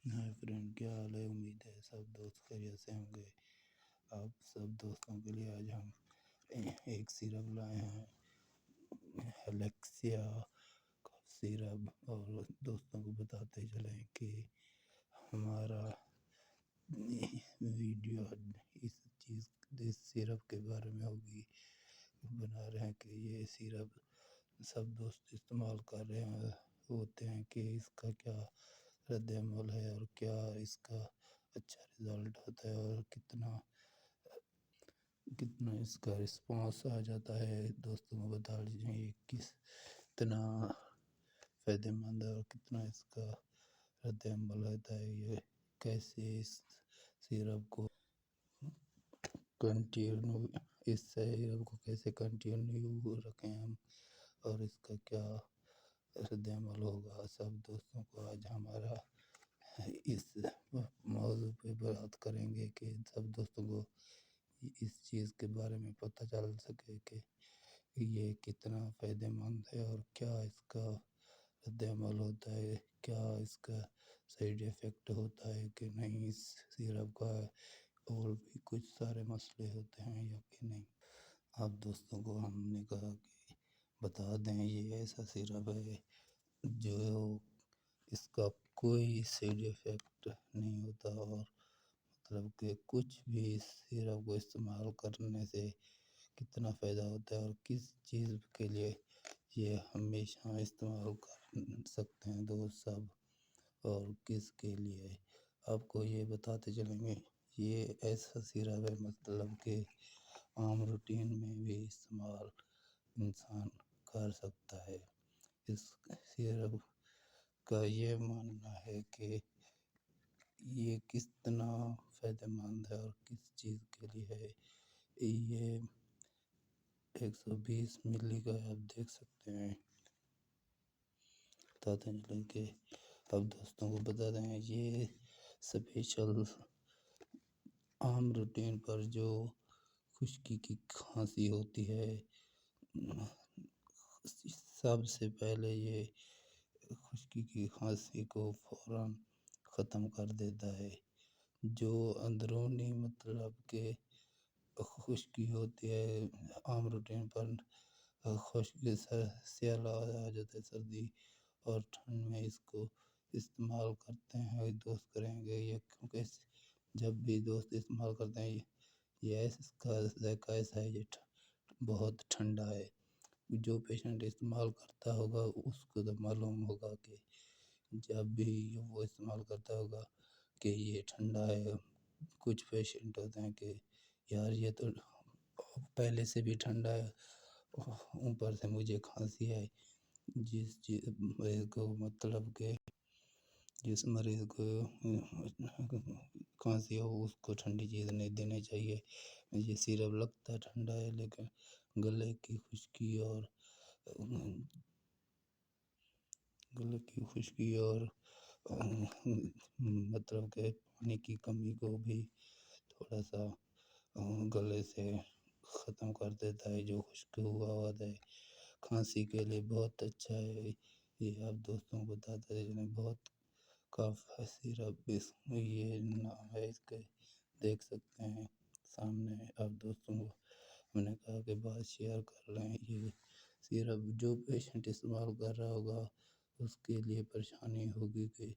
Hi friend, क्या हाल है। उम्मीद है सब दोस्त खैरियत से होंगे। आप सब दोस्तों के लिए आज हम एक सिरप लाए हैं, हेलेक्सिया का सिरप। और दोस्तों को बताते चलें कि हमारा वीडियो इस सिरप के बारे में होगी। बना रहे हैं कि ये सिरप सब दोस्त इस्तेमाल कर रहे होते हैं कि इसका क्या रद्द-ए-अमल है और क्या इसका अच्छा रिज़ल्ट होता है और कितना इसका रिस्पॉन्स आ जाता है। दोस्तों को बता दीजिए कितना फ़ायदेमंद है और कितना इसका रद्द-ए-अमल होता है। ये कैसे इस सिरप को कंटिन्यू इस सिरप को कैसे कंटिन्यू रखें हम, और इसका क्या रद्द-ए-अमल होगा। सब दोस्तों को आज हमारा इस मौजू पे बात करेंगे कि सब दोस्तों को इस चीज़ के बारे में पता चल सके कि ये कितना फ़ायदेमंद है और क्या इसका रद्द-ए-अमल होता है, क्या इसका साइड इफ़ेक्ट होता है कि नहीं इस सिरप का, और भी कुछ सारे मसले होते हैं या कि नहीं। आप दोस्तों को हमने कहा कि बता दें ये ऐसा सिरप है जो इसका कोई साइड इफ़ेक्ट नहीं होता, और मतलब कि कुछ भी इस सिरप को इस्तेमाल करने से कितना फ़ायदा होता है और किस चीज़ के लिए ये हमेशा इस्तेमाल कर सकते हैं दोस्त सब, और किसके लिए आपको ये बताते चलेंगे। ये ऐसा सिरप है मतलब कि आम रूटीन में भी इस्तेमाल इंसान कर सकता है। इस सिरप का ये मानना है कि ये कितना फ़ायदेमंद है और किस चीज़ के लिए है। ये 120 मिली का आप देख सकते हैं। बताते चलें कि अब दोस्तों को बता दें ये स्पेशल आम रूटीन पर जो खुश्की की खांसी होती है, सबसे पहले ये खुश्की की खांसी को फ़ौरन ख़त्म कर देता है। जो अंदरूनी मतलब कि खुश्की होती है आम रूटीन पर, खुश्की सियाला आ जाता है, सर्दी और ठंड में इसको इस्तेमाल करते हैं दोस्त करेंगे ये, क्योंकि जब भी दोस्त इस्तेमाल करते हैं ये इसका ज़ायका ऐसा है, ये बहुत ठंडा है। जो पेशेंट इस्तेमाल करता होगा उसको तो मालूम होगा कि जब भी वो इस्तेमाल करता होगा कि ये ठंडा है। कुछ पेशेंट होते हैं कि यार ये तो पहले से भी ठंडा है, ऊपर से मुझे खांसी है। जिस चीज़ मरीज़ को मतलब कि जिस मरीज़ को खांसी हो उसको ठंडी चीज़ नहीं देनी चाहिए। ये सिरप लगता ठंडा है लेकिन गले की खुश्की और मतलब कि पानी की कमी को भी थोड़ा सा गले से ख़त्म कर देता है। जो खुश्क हुआ होता है खांसी के लिए बहुत अच्छा है। ये आप दोस्तों को बताते चलें। बहुत काफ़ी सिरप ये नाम है इसके, देख सकते हैं सामने। आप दोस्तों को मैंने कहा कि बात शेयर कर लें। ये सिरप जो पेशेंट इस्तेमाल कर रहा होगा उसके लिए परेशानी होगी कि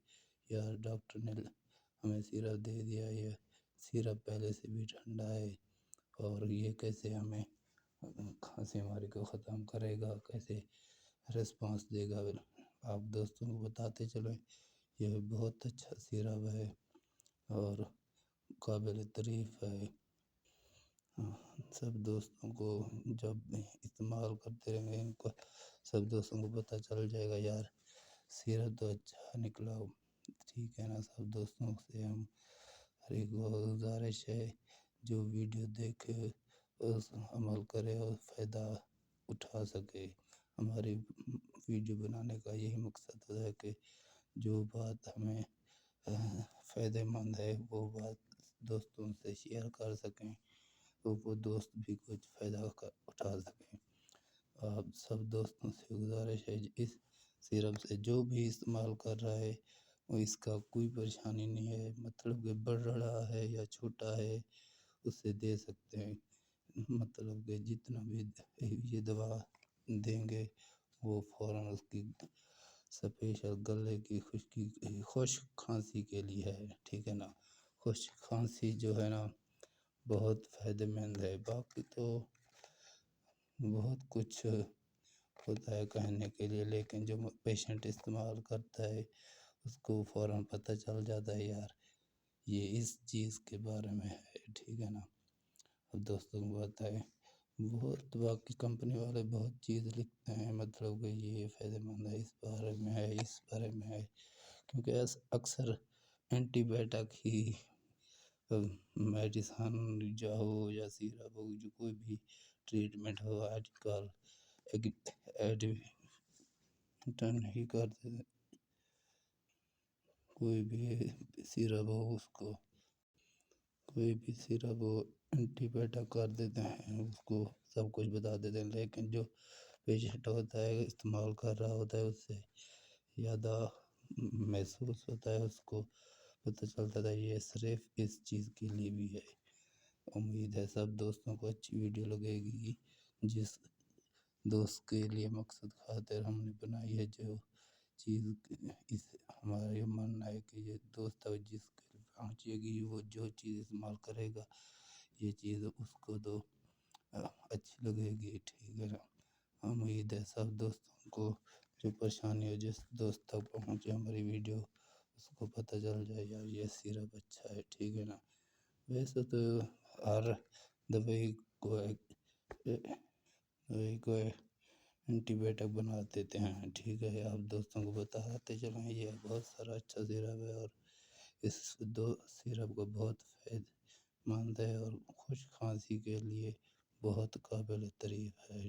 यार डॉक्टर ने हमें सिरप दे दिया, ये सिरप पहले से भी ठंडा है और ये कैसे हमें खांसी हमारी को ख़त्म करेगा, कैसे रिस्पांस देगा। आप दोस्तों को बताते चलें यह बहुत अच्छा सिरप है और काबिल तारीफ़ है। सब दोस्तों को जब इस्तेमाल करते रहेंगे इनको, सब दोस्तों को पता चल जाएगा यार सिरप तो अच्छा निकला। ठीक है ना। सब दोस्तों से हम हर एक को गुजारिश है जो वीडियो देखे उस अमल करे और फ़ायदा उठा सके। हमारी वीडियो बनाने का यही मकसद होता है कि जो बात हमें फ़ायदेमंद है वो बात दोस्तों से शेयर कर सकें, तो वो दोस्त भी कुछ फ़ायदा उठा सकें। आप सब दोस्तों से गुजारिश है इस सिरप से जो भी इस्तेमाल कर रहा है اور اس کا کوئی پریشانی نہیں ہے، مطلب کہ بڑھ رہا ہے یا چھوٹا ہے اسے دے سکتے ہیں، مطلب کہ جتنا بھی یہ دوا دیں گے وہ فوراً اس کی اسپیشل گلے کی خشک کھانسی کے لیے ہے، ٹھیک ہے نا۔ خشک کھانسی جو ہے نا بہت فائدہ مند ہے، باقی تو بہت کچھ ہوتا ہے کہنے کے لیے، لیکن جو پیشنٹ استعمال کرتا ہے اس کو فوراً پتہ چل جاتا ہے یار یہ اس چیز کے بارے میں ہے، ٹھیک ہے نا۔ اب دوستوں کو بتائیں بہت باقی کمپنی والے بہت چیز لکھتے ہیں، مطلب کہ یہ فائدہ مند ہے، اس بارے میں ہے، اس بارے میں ہے، کیونکہ اکثر اینٹی بائیوٹک ہی میڈیسن جو ہو یا سیرپ ہو، جو کوئی بھی ٹریٹمنٹ ہو آج کل ایڈمٹن ہی کر دیتے، کوئی بھی سیرپ ہو اس کو، کوئی بھی سیرپ ہو اینٹی بائیوٹک کر دیتے ہیں، اس کو سب کچھ بتا دیتے ہیں، لیکن جو پیشنٹ ہوتا ہے استعمال کر رہا ہوتا ہے اس سے زیادہ محسوس ہوتا ہے، اس کو پتہ چلتا تھا یہ صرف اس چیز کے لیے بھی ہے۔ امید ہے سب دوستوں کو اچھی ویڈیو لگے گی، جس دوست کے لیے مقصد خاطر ہم نے بنائی ہے، جو چیز اس ہمارا یہ ماننا ہے کہ یہ دوست تک جس کے پہنچے گی وہ جو چیز استعمال کرے گا یہ چیز اس کو تو اچھی لگے گی، ٹھیک ہے نا۔ امید ہے سب دوستوں کو جو پریشانی ہو جس دوست تک پہنچے ہماری ویڈیو اس کو پتہ چل جائے یار یہ سیرپ اچھا ہے، ٹھیک ہے نا۔ ویسے تو ہر دوائی کو اینٹی بائیوٹک بنا دیتے ہیں، ٹھیک ہے، آپ دوستوں کو بتاتے چلیں یہ بہت سارا اچھا سیرپ ہے اور اس سیرپ کو بہت فائدہ مند ہے اور خشک کھانسی کے لیے بہت قابل تعریف ہے۔